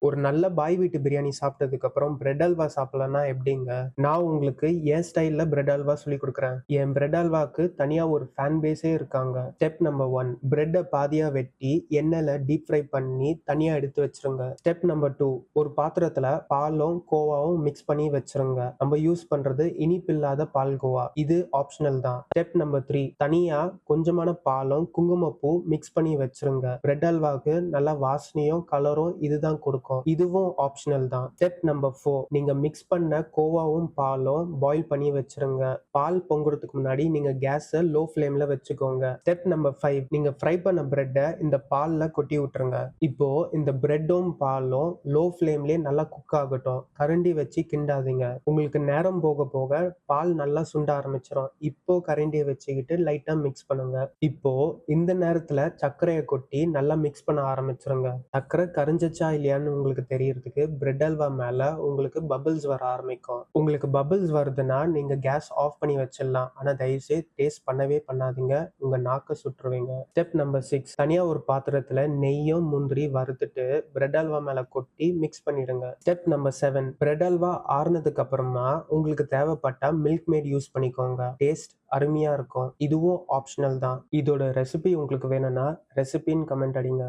ஒரு நல்ல பாய் வீட்டு பிரியாணி சாப்பிட்டதுக்கு அப்புறம் பிரெட் அல்வா சாப்பிடலன்னா எப்படிங்க? நான் உங்களுக்கு என் ஸ்டைல்ல பிரெட் அல்வா சொல்லிக் குடுக்குறேன். என் பிரெட் அல்வாக்கு தனியா ஒரு ஃபேன் பேஸே இருக்காங்க. ஸ்டெப் நம்பர் 1, பிரெட்ட பாதியா வெட்டி எண்ணெய்ல டீப் ஃப்ரை பண்ணி தனியா எடுத்து வச்சிருங்க. ஸ்டெப் நம்பர் 2, ஒரு பாத்திரத்துல பாலும் கோவாவும் மிக்ஸ் பண்ணி வச்சிருங்க. நம்ம யூஸ் பண்றது இனிப்பில்லாத பால்கோவா. இது ஆப்ஷனல் தான். ஸ்டெப் நம்பர் 3, தனியா கொஞ்சமான பாலும் குங்குமப்பூ மிக்ஸ் பண்ணி வச்சிருங்க. பிரெட் அல்வாவுக்கு நல்ல வாசனையும் கலரும் இதுதான் கொடுக்கும். இதுவும் ஆப்ஷனல் தான். ஸ்டெப் நம்பர் 4, நீங்க மிக்ஸ் பண்ண கோவாவும் பாலும் பாயில் பண்ணி வச்சிருங்க. பால் பொங்குறதுக்கு முன்னாடி நீங்க கேஸ லோ ஃப்ளேம்ல வச்சுக்கோங்க. ஸ்டெப் நம்பர் 5, நீங்க ஃப்ரை பண்ண பிரெட்ட இந்த பால்ல கொட்டி விட்டுருங்க. இப்போ இந்த பிரெட்டும் பாலும் லோ ஃப்ளேம்லயே நல்லா குக் ஆகட்டும். கரண்டி வச்சு கிண்டாதீங்க. உங்களுக்கு நேரம் போக போக பால் நல்லா சுண்ட ஆரம்பிச்சிடும். இப்போ கரண்டியை வச்சுக்கிட்டு லைட்டா மிக்ஸ் பண்ணுங்க. இப்போ இந்த நேரத்துல சர்க்கரையை கொட்டி நல்லா மிக்ஸ் பண்ண ஆரம்பிச்சிருங்க. சர்க்கரை கரைஞ்சிச்சா இல்லையான்னு உங்களுக்கு தெரியறதுக்கு பிரெட் அல்வா மேல உங்களுக்கு பபிள்ஸ் வர ஆரம்பிக்கும். உங்களுக்கு பபிள்ஸ் வருதுன்னா நீங்க கேஸ் ஆஃப் பண்ணி வச்சிடலாம். ஆனா தயவுசெய்து டேஸ்ட் பண்ணவே பண்ணாதீங்க. உங்க நாக்க சுட்டுருவீங்க. ஸ்டெப் நம்பர் 6, தனியா ஒரு பாத்திரத்துல நெய்யும் முந்திரி வறுத்துட்டு பிரெட் அல்வா மேல கொட்டி மிக்ஸ் பண்ணிடுங்க. ஸ்டெப் நம்பர் 7, பிரெட் அல்வா ஆறுனதுக்கு அப்புறமா உங்களுக்கு தேவைப்பட்டா மில்க் மேட் யூஸ் பண்ணிக்கோங்க. டேஸ்ட் அருமையா இருக்கும். இதுவும் ஆப்ஷனல் தான். இதோட ரெசிபி உங்களுக்கு வேணும்னா ரெசிபின்னு கமெண்ட் அடிங்க.